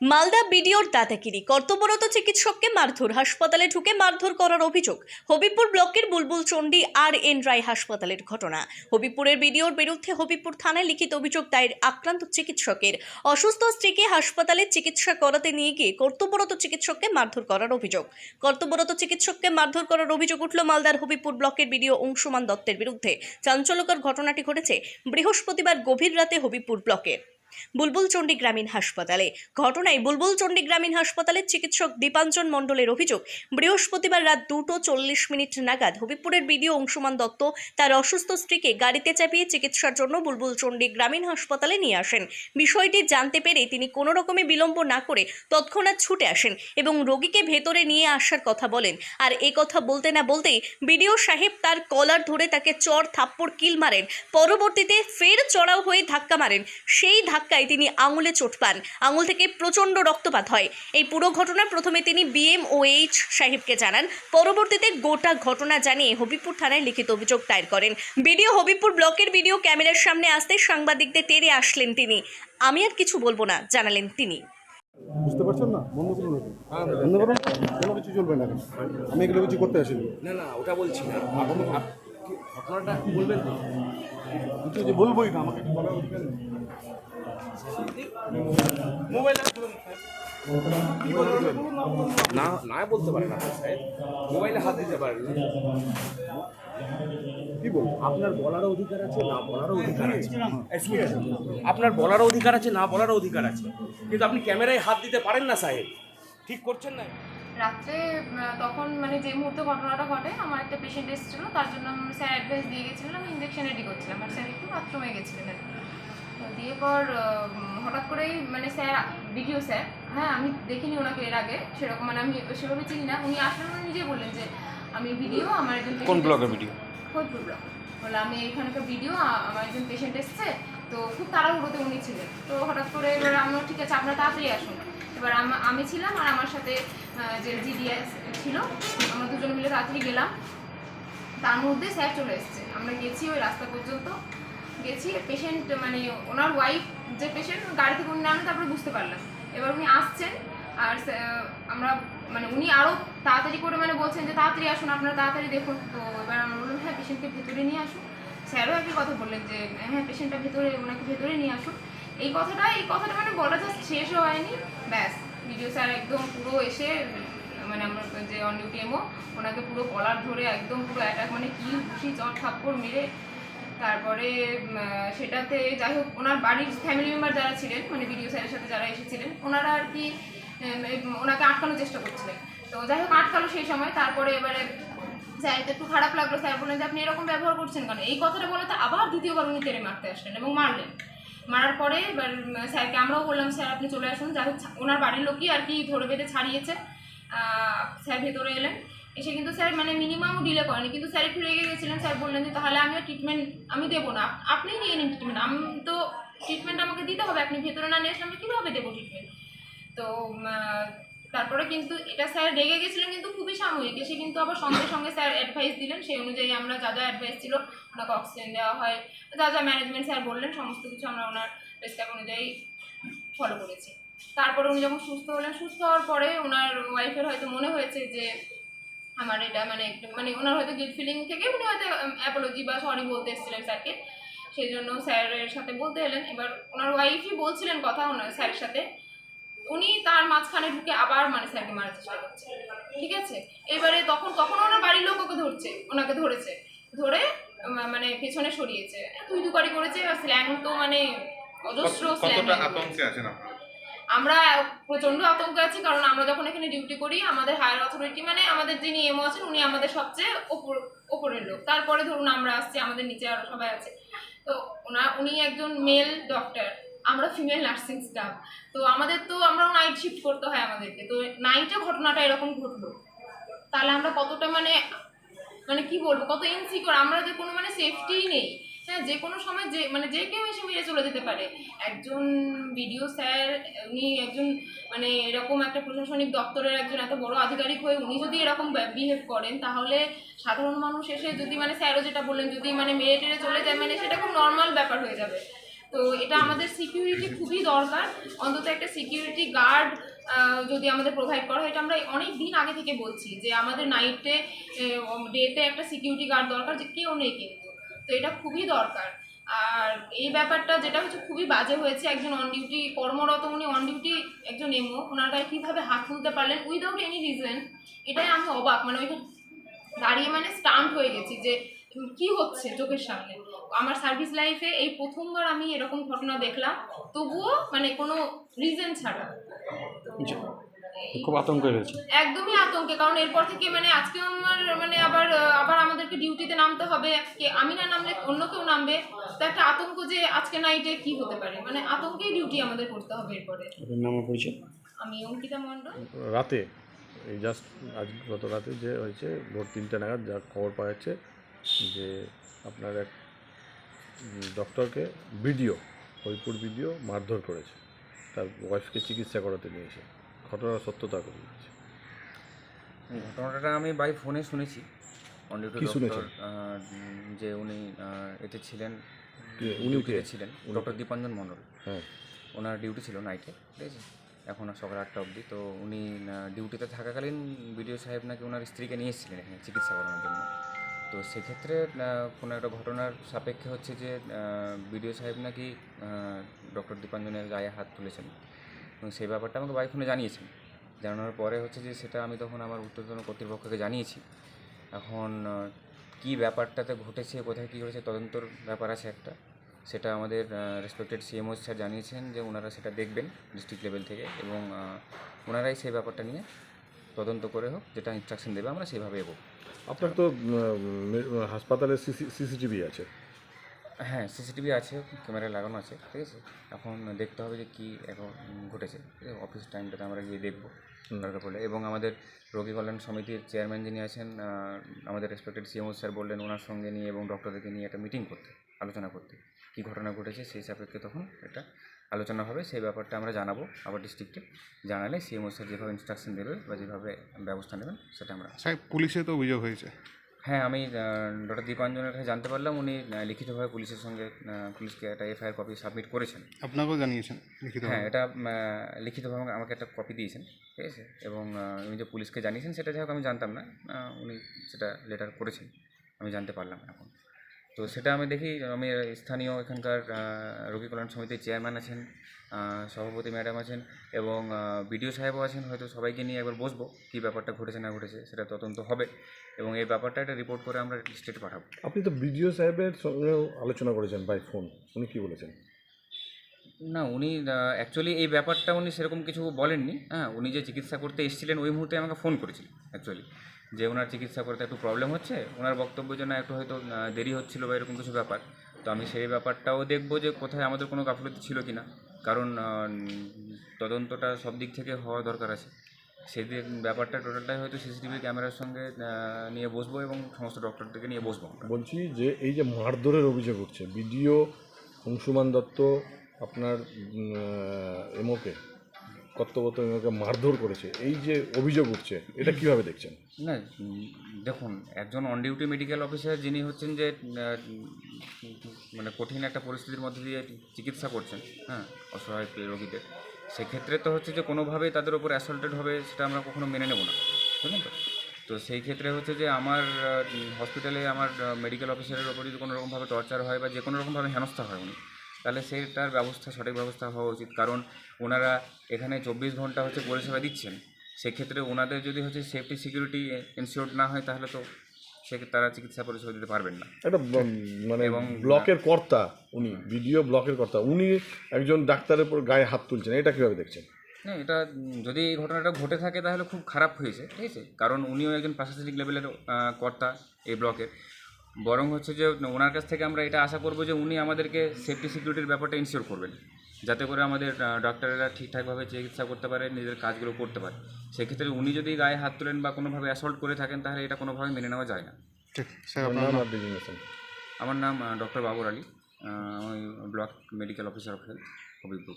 মালদা বিডিওর দাদাগিরি, কর্তব্যরত চিকিৎসককে মারধর, হাসপাতালে ঢুকে মারধর করার অভিযোগ। হবিবপুর ব্লকের বুলবুল চণ্ডী আর.এন. রায় হাসপাতালের ঘটনা। হবিবপুরের বিডিওর বিরুদ্ধে হবিবপুর থানায় লিখিত অভিযোগ দায়ের। আক্রান্ত চিকিৎসকের অসুস্থ স্ত্রীকে হাসপাতালে চিকিৎসা করাতে নিয়ে গিয়ে কর্তব্যরত চিকিৎসককে মারধর করার অভিযোগ। কর্তব্যরত চিকিৎসককে মারধর করার অভিযোগ উঠল মালদার হবিবপুর ব্লকের বিডিও অংশুমান দত্তের বিরুদ্ধে। চাঞ্চল্যকর ঘটনাটি ঘটেছে বৃহস্পতিবার গভীর রাতে হবিবপুর ব্লকের বুলবুল চণ্ডী গ্রামীণ হাসপাতালে। ঘটনায় বুলবুল চণ্ডী গ্রামীণ হাসপাতালের চিকিৎসক দীপাঞ্জন মণ্ডলের অভিযোগ, বৃহস্পতিবার রাত 2:40 নাগাদ হবিবপুরের বিডিও অংশুমান দত্ত তার অসুস্থ স্ত্রীকে গাড়িতে চাপিয়ে চিকিৎসার জন্য বুলবুল চণ্ডী গ্রামীণ হাসপাতালে নিয়ে আসেন। বিষয়টি জানতে পেরে তিনি কোনো রকমে বিলম্ব না করে তৎক্ষণাৎ ছুটে আসেন এবং রোগীকে ভেতরে নিয়ে আসার কথা বলেন। আর এই কথা বলতে না বলতেই বিডিও সাহেব তার কলার ধরে তাকে চড় থাপ্পড় কিল মারেন। পরবর্তীতে ফের চড়াও হয়ে ধাক্কা মারেন। সেই ধাক্কায় তিনি আঙুলে চোট পান, আঙুল থেকে প্রচণ্ড রক্তপাত হয়। এই পুরো ঘটনা প্রথমে তিনি BMOH সাহেবকে জানান, পরবর্তীতে গোটা ঘটনা জানিয়ে হবিবপুর থানায় লিখিত অভিযোগ দায়ের করেন। বিডিও হবিবপুর ব্লকের বিডিও ক্যামেরার সামনে আসতে সাংবাদিকদের তেড়ে আসলেন তিনি। আমি আর কিছু বলবো না জানালেন তিনি। বুঝতে পারছেন না? বন্ধ করুন ওটা। বন্ধ করুন, কোনো কিছু চলবে না। আমি এগুলো কিছু করতে আসিনি। না ওটা বলছি না। ঘটনাটা বলবেন তো? কিছু যে বলবোই না, আমাকে কিছু বলার অধিকার নেই। মোবাইল কি বলতে না না বলতে পারেন না স্যার, মোবাইলে হাত দিতে পারেন না। কি বলবো? আপনার বলারও অধিকার আছে, না বলারও অধিকার আছে। আপনার বলারও অধিকার আছে, না বলারও অধিকার আছে, কিন্তু আপনি ক্যামেরায় হাত দিতে পারেন না সাহেব। ঠিক করছেন না। রাত্রে তখন মানে যে মুহূর্তে ঘটনাটা ঘটে, আমার একটা পেশেন্ট এসেছিলো, তার জন্য স্যার অ্যাডভাইস দিয়ে গেছিলেন, আমি ইঞ্জেকশন রেডি করছিলাম আর স্যার একটু বাথরুমে গেছিলেন আর কি। তো দিয়ে পর হঠাৎ করেই মানে স্যার, বিডিও স্যার, হ্যাঁ আমি দেখিনি ওনাকে এর আগে সেরকম, মানে আমি সেভাবে চিনি না। উনি আসলে উনি নিজেই বললেন যে আমি ভিডিও, আমার একজন কোন ব্লকের ভিডিও? হবিবপুর ব্লক। বলে আমি এখানকার ভিডিও, আমার একজন পেশেন্ট এসছে। তো খুব তাড়াহুড়োতে উনি ছিলেন। তো হঠাৎ করে এবার আমরা ঠিক আছে আপনারা তাড়াতাড়ি আসুন। এবার আমি ছিলাম আর আমার সাথে যে জিডিএস ছিল, আমরা দুজন মিলে তাড়াতাড়ি গেলাম। তার মধ্যে স্যার চলে এসছে। আমরা গেছি ওই রাস্তা পর্যন্ত গেছি, পেশেন্ট মানে ওনার ওয়াইফ যে পেশেন্ট গাড়ি থেকে উনি নামেন, তারপরে বুঝতে পারলাম এবার উনি আসছেন। আর আমরা মানে উনি আরও তাড়াতাড়ি করে মানে বলছেন যে তাড়াতাড়ি আসুন, আপনারা তাড়াতাড়ি দেখুন। তো এবার আমরা বললাম হ্যাঁ পেশেন্টকে ভেতরে নিয়ে আসুন। স্যারও একই কথা বললেন যে হ্যাঁ পেশেন্টটা ভেতরে, ওনাকে ভেতরে নিয়ে আসুন। এই কথাটা মানে বলা জাস্ট শেষও হয়নি, ব্যাস ভিডিও স্যার একদম পুরো এসে মানে আমরা যে অন ডিউটি এমও, ওনাকে পুরো কলার ধরে একদম পুরো অ্যাটাক, মানে কি ঘুষি চট থাপ্পড় মেরে, তারপরে সেটাতে যাই হোক ওনার বাড়ির ফ্যামিলি মেম্বার যারা ছিলেন, মানে ভিডিও স্যারের সাথে যারা এসেছিলেন, ওনারা আর কি ওনাকে আটকানোর চেষ্টা করছিলেন। তো যাই হোক আটকালো সেই সময়। তারপরে এবারে স্যার একটু খারাপ লাগলো, স্যার বললেন যে আপনি এরকম ব্যবহার করছেন কেন। এই কথাটা বলে তো আবার দ্বিতীয়বার উনি তেড়ে মারতে আসলেন এবং মারলেন। মারার পরে এবার স্যারকে আমরাও বললাম স্যার আপনি চলে আসুন। যাই হোক ওনার বাড়ির লোকই আর কি ধরে বেঁধে ছাড়িয়েছে। স্যার ভেতরে এলেন, এসে কিন্তু স্যার মানে মিনিমামও ডিলে করেনি, কিন্তু স্যার একটু রেগে গেছিলেন। স্যার বললেন যে তাহলে আমিও ট্রিটমেন্ট আমি দেবো না, আপনিই নিয়ে নিন ট্রিটমেন্ট, আমি তো ট্রিটমেন্ট আমাকে দিতে হবে, আপনি ভেতরে না নিয়ে আসলে আমি কীভাবে দেবো ট্রিটমেন্ট। তো তারপরে কিন্তু এটা স্যার রেগে গেছিলেন, কিন্তু খুবই সাময়িক। এসে কিন্তু আবার সঙ্গে সঙ্গে স্যার অ্যাডভাইস দিলেন, সেই অনুযায়ী আমরা যা যা অ্যাডভাইস ছিল ওনাকে অক্সিজেন দেওয়া হয়, যা যা ম্যানেজমেন্ট স্যার বললেন সমস্ত কিছু আমরা ওনার প্রেসক্রাইব অনুযায়ী ফলো করেছি। তারপরে উনি যখন সুস্থ হলেন, সুস্থ হওয়ার পরে ওনার ওয়াইফের হয়তো মনে হয়েছে যে আমার এটা মানে একটু মানে ওনার হয়তো গিল্ট ফিলিং থেকে উনি হয়তো অ্যাপোলজি বা সরি বলতে এসেছিলেন স্যারকে, সেই জন্য স্যারের সাথে বলতে এলেন। এবার ওনার ওয়াইফই বলছিলেন কথা ওনার স্যারের সাথে, উনি তার মাঝখানে ঢুকে আবার মানে স্যারকে মারার চেষ্টা করছে, ঠিক আছে। এবারে তখন ওনার বাড়ির লোক ওনাকে ধরেছে, ধরে মানে পেছনে সরিয়েছে, তুই তুকারি করেছে। স্ল্যাং তো মানে অজস্র স্ল্যাং। আমরা প্রচণ্ড আতঙ্কে আছি, কারণ আমরা যখন এখানে ডিউটি করি আমাদের হায়ার অথরিটি মানে আমাদের যিনি এমও আছেন উনি আমাদের সবচেয়ে ওপরের লোক। তারপরে ধরুন আমরা আসছি, আমাদের নিচে আরও সবাই আছে। তো উনি একজন মেল ডক্টর, আমরা ফিমেল নার্সিং স্টাফ। তো আমরাও নাইট শিফট করতে হয় আমাদেরকে। তো নাইটে ঘটনাটা এরকম ঘটলো, তাহলে আমরা কতটা মানে মানে কি বলবো, কত ইনসিকিউর, আমরা যে কোনো মানে সেফটিই নেই। হ্যাঁ যে কোনো সময় যে কেউ এসে মেরে চলে যেতে পারে। একজন বিডিও স্যার, উনি একজন মানে এরকম একটা প্রশাসনিক দপ্তরের একজন এত বড় আধিকারিক হয়ে উনি যদি এরকম বিহেভ করেন, তাহলে সাধারণ মানুষ এসে যদি মানে স্যারও যেটা বললেন যদি মানে মেরে টেরে চলে যায়, মানে সেটা খুব নর্মাল ব্যাপার হয়ে যাবে। তো এটা আমাদের সিকিউরিটি খুবই দরকার, অন্তত একটা সিকিউরিটি গার্ড যদি আমাদের প্রোভাইড করা হয়। এটা আমরা অনেক দিন আগে থেকে বলছি যে আমাদের নাইটে ডেতে একটা সিকিউরিটি গার্ড দরকার, যে কেউ নেই কিন্তু, তো এটা খুবই দরকার। আর এই ব্যাপারটা যেটা হচ্ছে খুবই বাজে হয়েছে, একজন অন ডিউটি কর্মরত, উনি অন ডিউটি একজন এমও, ওনার গায়ে কীভাবে হাত তুলতে পারলেন উইদাউট এনি রিজন, এটাই আমি অবাক। মানে ওইখানে দাঁড়িয়ে মানে স্টান্ট হয়ে গেছি যে কি হচ্ছে চোখের সামনে। আমার সার্ভিস লাইফে এই প্রথমবার আমি এরকম ঘটনা দেখলাম, তবুও মানে কোনো রিজন ছাড়া। খুব আতঙ্ক হয়েছে, একদমই আতঙ্কে, কারণ এরপর থেকে মানে আজকে আমার মানে আবার আমাদেরকে ডিউটিতে নামতে হবে, আমি না নামলে অন্য কেউ নামবে, তো একটা আতঙ্ক যে আজকে নাইটে কি হতে পারে, মানে আতঙ্কেই ডিউটি আমাদের করতে হবে এরপরে। আপনার নাম ও পরিচয়? আমি অঙ্কিতা মণ্ডল। রাতে এই জাস্ট আজ গত রাতে যে হয়েছে ভোর 3টে নাগাদ যা খবর পাওয়া যাচ্ছে যে আপনার এক ডক্টরকে হরিপুর বিডিও মারধর করেছে, তার ওয়াইফকে চিকিৎসা করাতে নিয়েছে। ঘটনার সত্যতা করে দিয়েছে। ঘটনাটা আমি বাই ফোনে শুনেছি। অন ডিউটি কি ডক্টর শুনেছেন? যে উনি এতে ছিলেন, উনি কে ডিউটিতে ছিলেন, ডক্টর দীপাঞ্জন মণ্ডল। হ্যাঁ, ওনার ডিউটি ছিল নাইটে, ঠিক আছে, এখন সকাল 8টা অবধি। তো উনি ডিউটিতে থাকাকালীন বিডিও সাহেব নাকি ওনার স্ত্রীকে নিয়ে এসেছিলেন এখানে চিকিৎসা করানোর জন্য। তো সেক্ষেত্রে কোনো একটা ঘটনার সাপেক্ষে হচ্ছে যে বিডিও সাহেব নাকি ডক্টর দীপাঞ্জনের গায়ে হাত তুলেছেন, এবং সেই ব্যাপারটা আমাকে বাই ফোনে জানিয়েছেন। জানানোর পরে হচ্ছে যে সেটা আমি তখন আমার ঊর্ধ্বতন কর্তৃপক্ষকে জানিয়েছি। এখন কী ব্যাপারটাতে ঘটেছে, কোথায় কী ঘটেছে, তদন্তর ব্যাপার আছে একটা, সেটা আমাদের রেসপেক্টেড সিএমও স্যার জানিয়েছেন যে ওনারা সেটা দেখবেন ডিস্ট্রিক্ট লেভেল থেকে, এবং ওনারাই সেই ব্যাপারটা নিয়ে তদন্ত করে হোক, যেটা ইনস্ট্রাকশন দেবে আমরা সেইভাবে এগোব। আপনার তো হাসপাতালে সিসিটিভি আছে। হ্যাঁ, সিসিটিভি আছে, ক্যামেরা লাগানো আছে, ঠিক আছে। এখন দেখতে হবে যে কী এখন ঘটেছে, ঠিক আছে। অফিস টাইমটাতে আমরা গিয়ে দেখবো দরকার পড়লে। এবং আমাদের রোগী কল্যাণ সমিতির চেয়ারম্যান যিনি আছেন, আমাদের রেসপেক্টেড সিএমও স্যার বললেন ওনার সঙ্গে নিয়ে এবং ডক্টরদেরকে নিয়ে একটা মিটিং করতে, আলোচনা করতে, কী ঘটনা ঘটেছে সেই সাপেক্ষে তখন এটা আলোচনা হবে। সেই ব্যাপারটা আমরা জানাবো আবার ডিস্ট্রিক্টে, জানালে সিএমও স্যার যেভাবে ইনস্ট্রাকশন দেবে বা যেভাবে ব্যবস্থা নেবেন সেটা আমরা। সাহেব, পুলিশে তো অভিযোগ হয়েছে। হ্যাঁ, আমি ডক্টর দীপাঞ্জনের কাছে জানতে পারলাম উনি লিখিতভাবে পুলিশের সঙ্গে পুলিশকে একটা এফআইআর কপি সাবমিট করেছেন। আপনাকেও জানিয়েছেন লিখিত? হ্যাঁ, এটা লিখিতভাবে আমাকে একটা কপি দিয়েছেন, ঠিক আছে। এবং উনি যে পুলিশকে জানিয়েছেন সেটা যাই হোক আমি জানতাম না, উনি সেটা লেটার করেছেন, আমি জানতে পারলাম এখন। তো সেটা আমি দেখি, আমি স্থানীয় এখানকার রোগী কল্যাণ সমিতির চেয়ারম্যান আছেন, সভাপতি ম্যাডাম আছেন, এবং বিডিও সাহেবও আছেন, হয়তো সবাইকে নিয়ে একবার বসবো, কী ব্যাপারটা ঘটেছে না ঘটেছে সেটা তদন্ত হবে, এবং এই ব্যাপারটা একটা রিপোর্ট করে আমরা স্টেটে পাঠাবো। আপনি তো বিডিও সাহেবের সঙ্গেও আলোচনা করেছেন বাই ফোন, উনি কী বলেছেন? না, উনি অ্যাকচুয়ালি এই ব্যাপারটা উনি সেরকম কিছু বলেননি। হ্যাঁ, উনি যে চিকিৎসা করতে এসেছিলেন ওই মুহূর্তে আমাকে ফোন করেছিলেন অ্যাকচুয়ালি, যে ওনার চিকিৎসা করতে একটু প্রবলেম হচ্ছে, ওনার বক্তব্য জন্য একটু হয়তো দেরি হচ্ছিলো বা এরকম কিছু ব্যাপার। তো আমি সেই ব্যাপারটাও দেখবো যে কোথায় আমাদের কোনো গাফিলতি ছিল কি না, কারণ তদন্তটা সব দিক থেকে হওয়া দরকার আছে। সেদিন ব্যাপারটা টোটালটাই হয়তো সিসিটিভি ক্যামেরার সঙ্গে নিয়ে বসবো এবং সমস্ত ডক্টরদেরকে নিয়ে বসবো। বলছি যে এই যে মারধরের অভিযোগ উঠছে, বিডিও অংশুমান দত্ত আপনার এমওকে কর্তব্যরত এমওকে মারধর করেছে, এই যে অভিযোগ উঠছে, এটা কিভাবে দেখছেন? না, দেখুন, একজন অন ডিউটি মেডিকেল অফিসার যিনি হচ্ছেন যে মানে কঠিন একটা পরিস্থিতির মধ্যে দিয়ে চিকিৎসা করছেন, হ্যাঁ, অসহায় রোগীদের, সেক্ষেত্রে তো হচ্ছে যে কোনোভাবেই তাদের উপর অ্যাসল্টেড হবে সেটা আমরা কখনো মেনে নেব না, বুঝলেন তো। তো সেই ক্ষেত্রে হচ্ছে যে আমার হসপিটালে আমার মেডিকেল অফিসারের ওপর যদি কোনো রকমভাবে টর্চার হয় বা যে কোনো রকমভাবে হেনস্থা হয় উনি, তাহলে সেটার ব্যবস্থা, সঠিক ব্যবস্থা হওয়া উচিত। কারণ ওনারা এখানে 24 ঘন্টা হচ্ছে পরিষেবা দিচ্ছেন, সেক্ষেত্রে ওনাদের যদি হচ্ছে সেফটি সিকিউরিটি এনশিওর্ড না হয় তাহলে তো তারা চিকিৎসা পরিষেবা দিতে পারবেন না। একটা মানে এবং ব্লকের কর্তা, উনি বিডিও ব্লকের কর্তা, উনি একজন ডাক্তারের উপর গায়ে হাত তুলছেন, এটা কীভাবে দেখছেন? না, এটা যদি এই ঘটনাটা ঘটে থাকে তাহলে খুব খারাপ হয়েছে, ঠিক আছে, কারণ উনিও একজন প্রশাসনিক লেভেলের কর্তা এই ব্লকের। বরং হচ্ছে যে ওনার কাছ থেকে আমরা এটা আশা করব যে উনি আমাদেরকে সেফটি সিকিউরিটির ব্যাপারটা ইনশিওর করবেন, যাতে করে আমাদের ডক্টরেরা ঠিকঠাকভাবে চিকিৎসা করতে পারে, নিজের কাজগুলো করতে পারে। সেক্ষেত্রে উনি যদি গায়ে হাত তোলেন বা কোনোভাবে অ্যাসল্ট করে থাকেন তাহলে এটা কোনোভাবে মেনে নেওয়া যায় না। ঠিক স্যার, আপনার আপনার নাম নাম? আর ডেজিগনেশন? আমার নাম ডক্টর বাবর আলী, আমি block medical officer of health Habibpur.